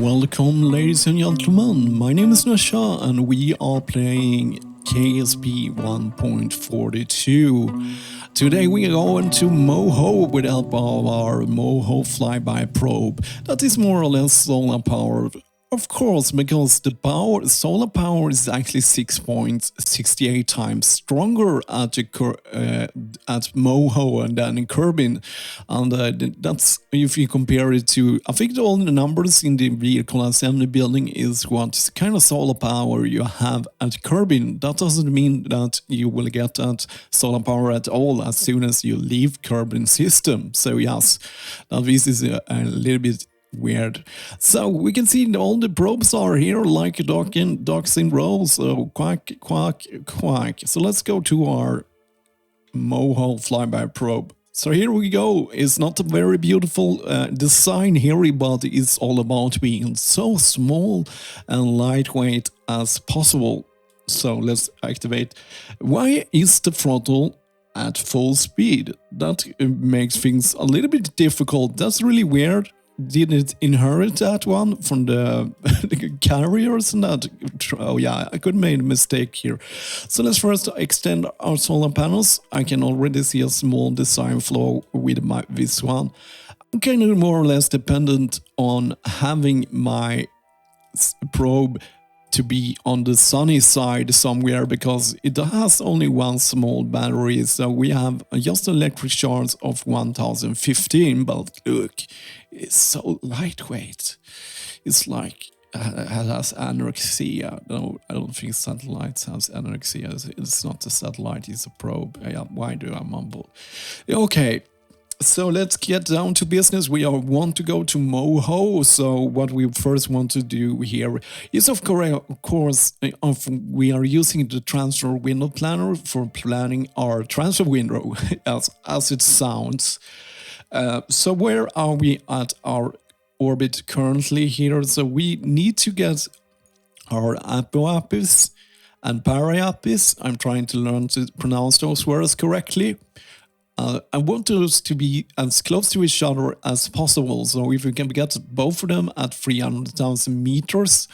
Welcome, ladies and gentlemen. My name is Nasha, and we are playing KSP 1.42. Today we are going to Moho with the help of our Moho Flyby probe. That is more or less solar powered. Of course, because the solar power is actually 6.68 times stronger at Moho than in Kerbal, and that's if you compare it to. I think all the numbers in the vehicle assembly building is what kind of solar power you have at Kerbal. That doesn't mean that you will get that solar power at all as soon as you leave Kerbal system. So yes, now this is a little bit weird. So we can see all the probes are here like ducks in rows. So quack, quack, quack. So let's go to our Moho Flyby probe. So here we go. It's not a very beautiful design here, but it's all about being so small and lightweight as possible. So let's activate. Why is the throttle at full speed? That makes things a little bit difficult. That's really weird. Did it inherit that one from the carriers and that? Oh yeah, I could have made a mistake here. So let's first extend our solar panels. I can already see a small design flaw with this one. I'm kind of more or less dependent on having my probe to be on the sunny side somewhere because it has only one small battery, so we have just electric charge of 1015, but look, it's so lightweight. It's like it has anorexia. No, I don't think satellites have anorexia. It's not a satellite, it's a probe. Yeah, why do I mumble? Okay. So let's get down to business. We want to go to Moho. So what we first want to do here is, of course, we are using the transfer window planner for planning our transfer window, as it sounds. So where are we at our orbit currently here? So we need to get our apoapis and paraapis. I'm trying to learn to pronounce those words correctly. I want those to be as close to each other as possible. So if we can get both of them at 300,000 meters,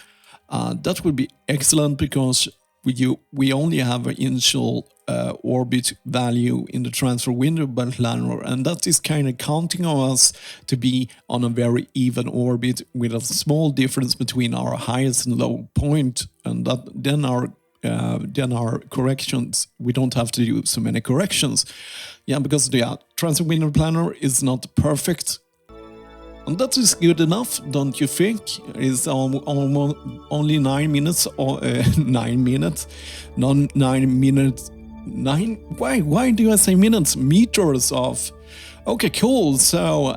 that would be excellent because we only have an initial orbit value in the transfer window planner, and that is kind of counting on us to be on a very even orbit with a small difference between our highest and low point, and that then our corrections, we don't have to do so many corrections. Yeah, because the transfer window planner is not perfect. And that is good enough, don't you think? It's almost only 9 minutes or 9 minutes. Not 9 minutes. 9? Why do I say minutes? Meters off. Okay, cool. So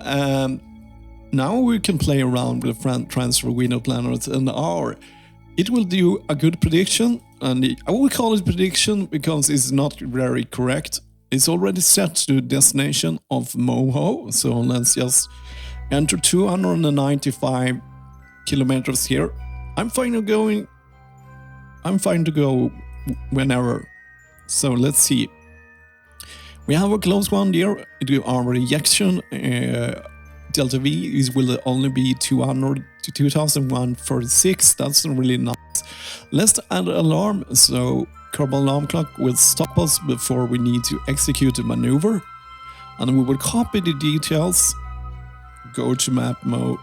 now we can play around with the transfer window planners and it will do a good prediction. And I will call it prediction because it's not very correct. It's already set to the destination of Moho. So let's just enter 295 kilometers here. I'm fine to go whenever. So let's see. We have a close one there. Our ejection delta V will only be 200 to 2136. That's really nice. Let's add an alarm. So Kerbal alarm clock will stop us before we need to execute a maneuver. And we will copy the details. Go to map mode.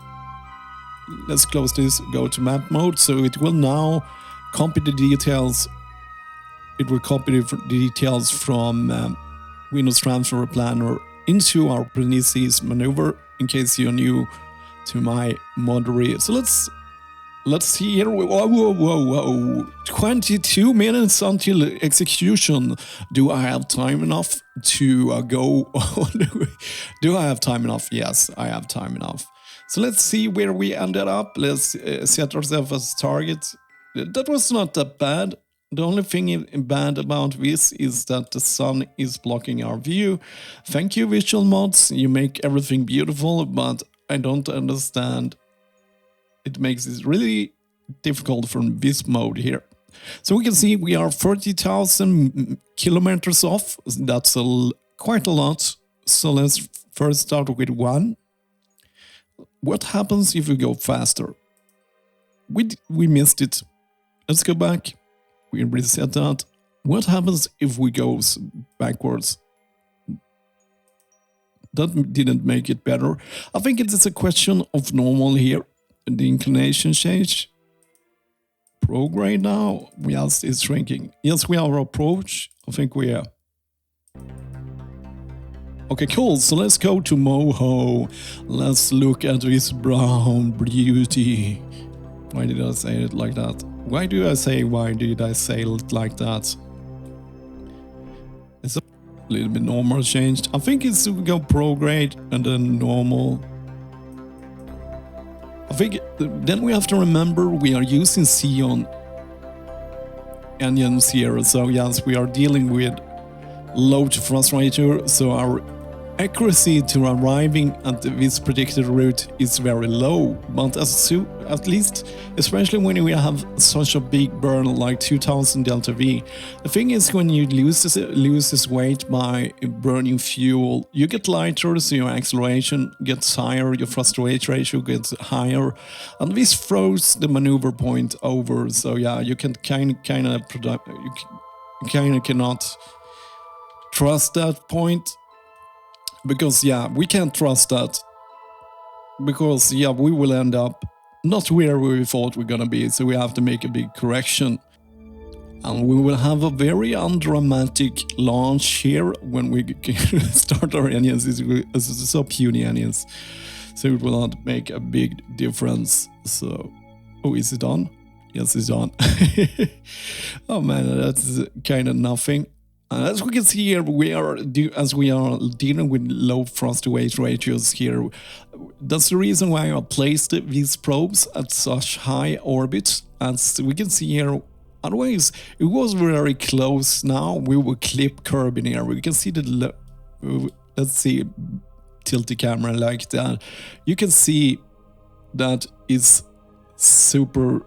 Let's close this. Go to map mode. So it will now copy the details. It will copy the details from Windows Transfer Planner into our Prenices maneuver, in case you're new to my moderator. So let's see here. Whoa. 22 minutes until execution. Do I have time enough to go? Do I have time enough? Yes, I have time enough. So let's see where we ended up. Let's set ourselves as target. That was not that bad. The only thing bad about this is that the sun is blocking our view. Thank you, visual mods. You make everything beautiful, but I don't understand. It makes it really difficult from this mode here. So we can see we are 30,000 kilometers off. That's quite a lot. So let's first start with 1. What happens if we go faster? we missed it. Let's go back. We reset that. What happens if we go backwards? That didn't make it better. I think it is a question of normal here. The inclination change. Prograde now. Yes, it's shrinking. Yes, we are approach. I think we are. Okay, cool. So let's go to Moho. Let's look at this brown beauty. Why did I say it like that? Why did I say it like that? It's a little bit normal changed. I think it's to go prograde and then normal. I think then we have to remember we are using Xeon engines here. So yes, we are dealing with load frustrator. So our accuracy to arriving at this predicted route is very low, but at least, especially when we have such a big burn like 2000 delta V, the thing is when you lose this weight by burning fuel, you get lighter, so your acceleration gets higher, your thrust-to-weight ratio gets higher, and this throws the maneuver point over. So yeah, you can kind of cannot trust that point. Because yeah, we can't trust that. Because yeah, we will end up not where we thought we're gonna be, so we have to make a big correction. And we will have a very undramatic launch here when we start our engines. It's so puny engines, so it will not make a big difference. So, oh, is it on? Yes, it's on. Oh man, that's kind of nothing. As we can see here, we are dealing with low thrust-to-weight ratios here. That's the reason why I placed these probes at such high orbit. As we can see here, otherwise it was very close. Now we will clip Kerbal here. We can see the let's see, tilt the camera like that. You can see that it's super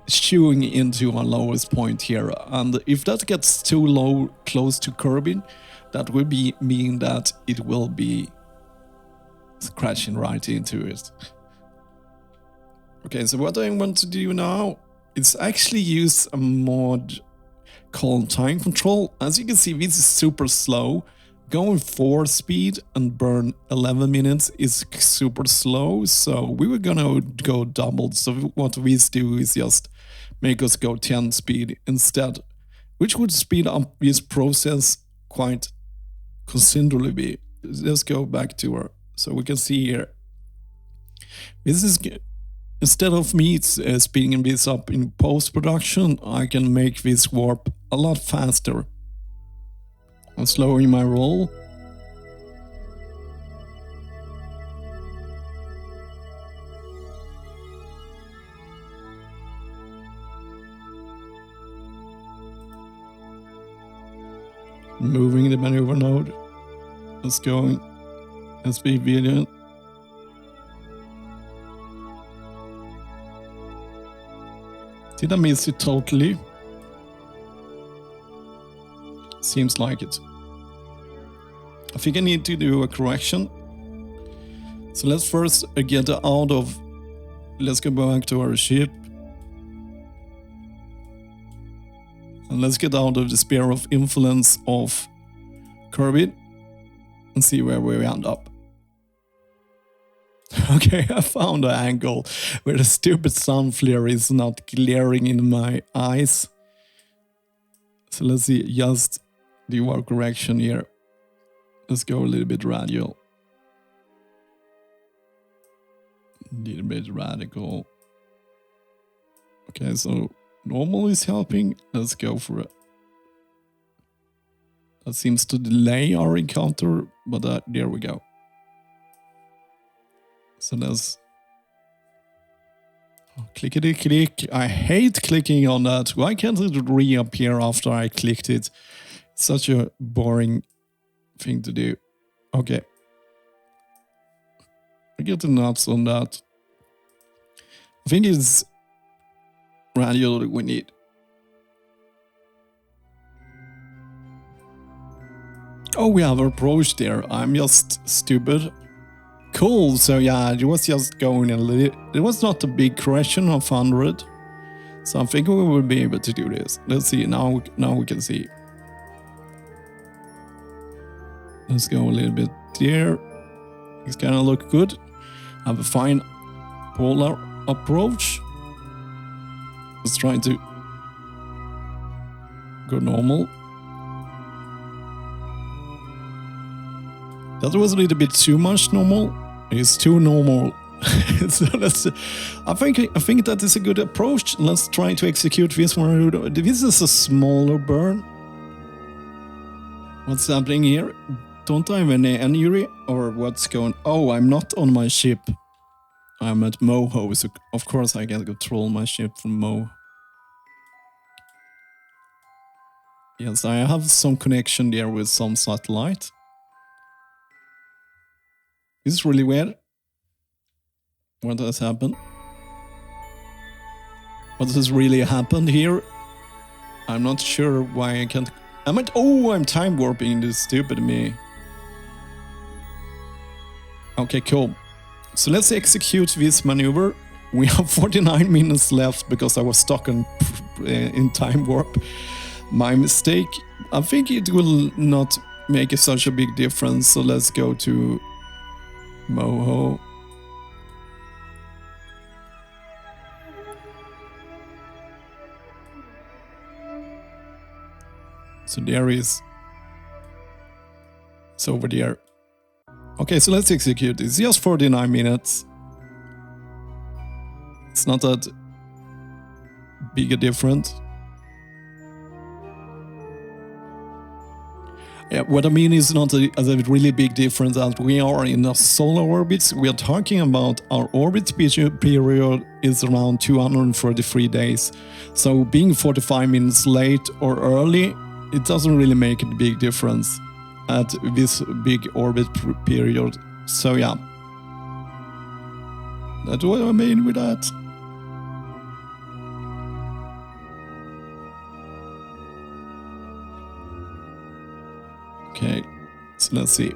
chewing into our lowest point here, and if that gets too low close to Kerbal, that will mean that it will be crashing right into it. Okay, so what I want to do now is actually use a mod called time control. As you can see, this is super slow. Going 4 speed and burn 11 minutes is super slow, so we were gonna go doubled. So what we do is just make us go 10 speed instead, which would speed up this process quite considerably. Let's go back to her. So we can see here, this is, instead of me speeding this up in post-production, I can make this warp a lot faster. I'm slowing my roll. Moving the maneuver node. Let's go. Let's be vigilant. Did I miss it totally? Seems like it. I think I need to do a correction. So let's first get out of... Let's go back to our ship. And let's get out of the sphere of influence of Kerbal and see where we end up. Okay, I found an angle where the stupid sun flare is not glaring in my eyes. So let's see, just do our correction here. Let's go a little bit radial. A little bit radical. Okay, so normal is helping. Let's go for it. That seems to delay our encounter, but there we go. So let's clickety click. I hate clicking on that. Why can't it reappear after I clicked it? It's such a boring thing to do. Okay. I get the nuts on that. I think it's radial that we need. Oh, we have approached there. I'm just stupid. Cool, so yeah, it was just going a little, it was not a big correction of 100. So I think we will be able to do this. Let's see, now we can see. Let's go a little bit there. It's gonna look good. Have a fine polar approach. Let's try to go normal. That was a little bit too much normal. It's too normal. So I think that is a good approach. Let's try to execute this one. This is a smaller burn. What's happening here? Don't I have any injury or what's going? Oh, I'm not on my ship. I'm at Moho, so of course I can control my ship from Moho. Yes, I have some connection there with some satellite. This is really weird. What has happened? What has really happened here? I'm not sure why I can't... I'm time warping, this stupid me. Okay, cool. So let's execute this maneuver. We have 49 minutes left because I was stuck in time warp. My mistake. I think it will not make such a big difference. So let's go to Moho. So there is. It's over there. Okay, so let's execute. It's just 49 minutes. It's not that big a difference. Yeah, what I mean is not a really big difference that we are in a solar orbit. We are talking about our orbit period is around 233 days. So being 45 minutes late or early, it doesn't really make a big difference at this big orbit period. So yeah, that's what I mean with that. Okay, so let's see.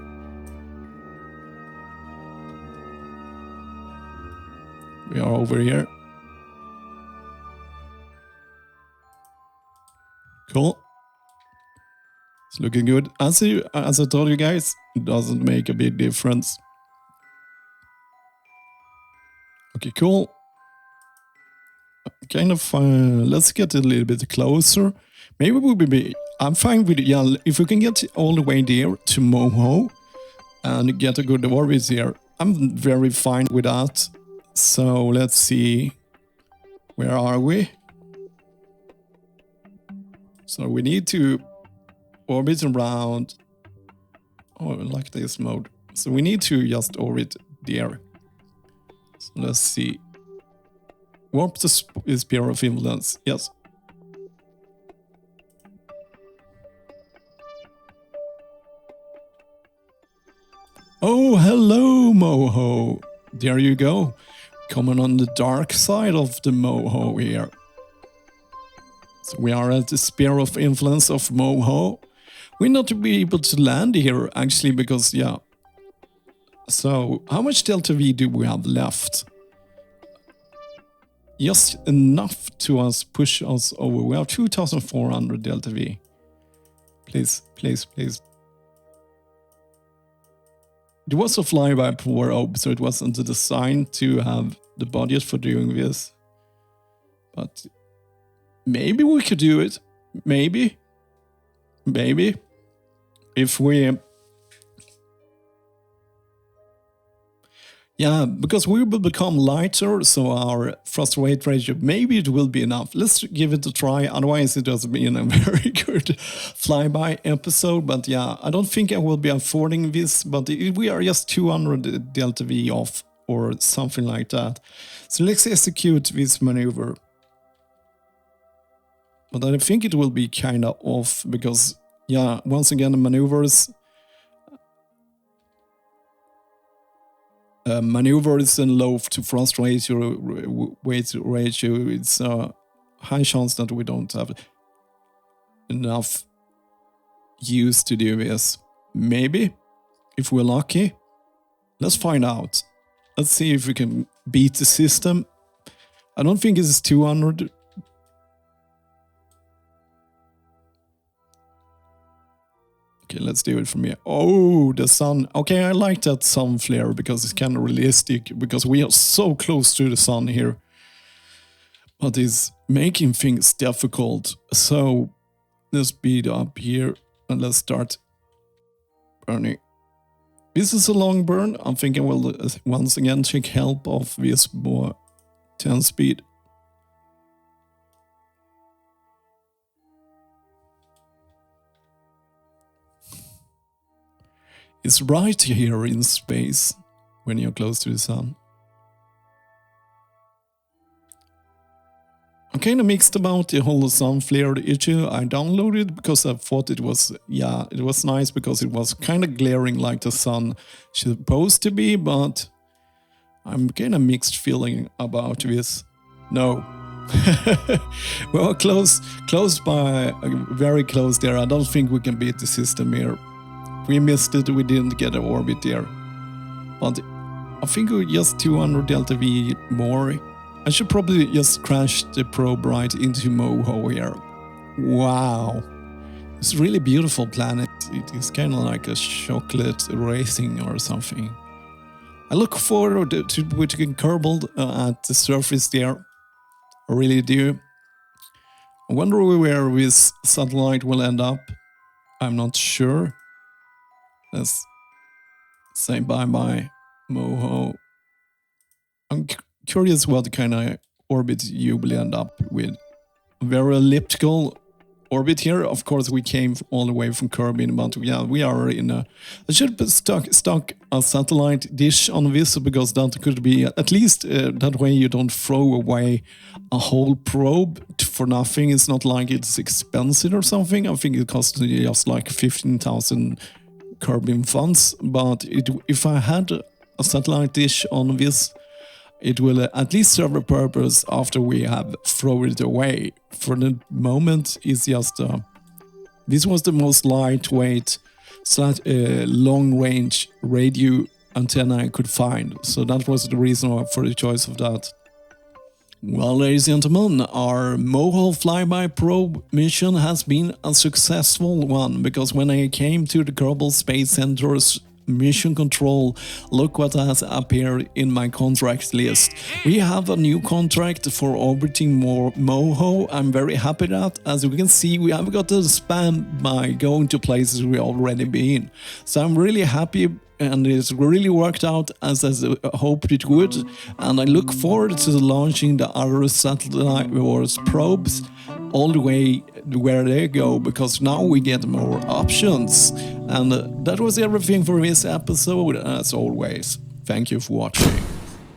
We are over here. Cool. It's looking good. As I told you guys, it doesn't make a big difference. Okay, cool. Kind of let's get a little bit closer. Maybe we'll be... I'm fine with it. Yeah, if we can get all the way there to Moho and get a good orbit here, I'm very fine with that. So let's see. Where are we? So we need to orbit around, like this mode. So we need to just orbit there. So let's see. Warp the sphere of influence. Yes. Oh, hello, Moho. There you go. Coming on the dark side of the Moho here. So we are at the sphere of influence of Moho. We're not to be able to land here, actually, because, yeah. So, how much Delta V do we have left? Just enough to push us over. We have 2,400 Delta V. Please, please, please. It was a flyby power up, so it wasn't designed to have the budget for doing this. But maybe we could do it. Maybe. Maybe. If we... Yeah, because we will become lighter, so our thrust weight ratio, maybe it will be enough. Let's give it a try, otherwise it has been a very good flyby episode. But yeah, I don't think I will be affording this, but we are just 200 Delta V off or something like that. So let's execute this maneuver. But I think it will be kind of off because, yeah, once again, the maneuvers... maneuvers and low to thrust ratio, weight ratio, it's a high chance that we don't have enough use to do this. Maybe, if we're lucky. Let's find out. Let's see if we can beat the system. I don't think it's 200. Okay, let's do it from here. Oh, the sun. Okay, I like that sun flare because it's kind of realistic, because we are so close to the sun here. But it's making things difficult. So let's speed up here and let's start burning. This is a long burn. I'm thinking we'll once again take help of this more 10 speed. It's right here in space when you're close to the sun. I'm kind of mixed about the whole sun flare issue. I downloaded because I thought it was nice because it was kind of glaring like the sun supposed to be, but I'm kind of mixed feeling about this. No. Well, close by, very close there. I don't think we can beat the system here. We missed it, we didn't get an orbit there. But I think we're just 200 delta V more. I should probably just crash the probe right into Moho here. Wow. It's a really beautiful planet. It is kind of like a chocolate racing or something. I look forward to putting Kerbal at the surface there. I really do. I wonder where this satellite will end up. I'm not sure. Let's say bye-bye, Moho. I'm curious what kind of orbit you will end up with. A very elliptical orbit here. Of course, we came all the way from Kerbal, but yeah, we are in a... I should stock a satellite dish on this, because that could be, at least that way you don't throw away a whole probe for nothing. It's not like it's expensive or something. I think it costs just like 15,000 Kerbal funds, but if I had a satellite dish on this, it will at least serve a purpose after we have thrown it away. For the moment, it's just this was the most lightweight long-range radio antenna I could find, so that was the reason for the choice of that. Well, ladies and gentlemen, our Moho Flyby probe mission has been a successful one, because when I came to the Kerbal Space Center's mission control, look what has appeared in my contract list. We have a new contract for orbiting Moho. I'm very happy that, as you can see, we have got the spam by going to places we already been. So I'm really happy, and it's really worked out as I hoped it would, and I look forward to launching the other satellite wars probes all the way where they go, because now we get more options. And that was everything for this episode. As always, thank you for watching.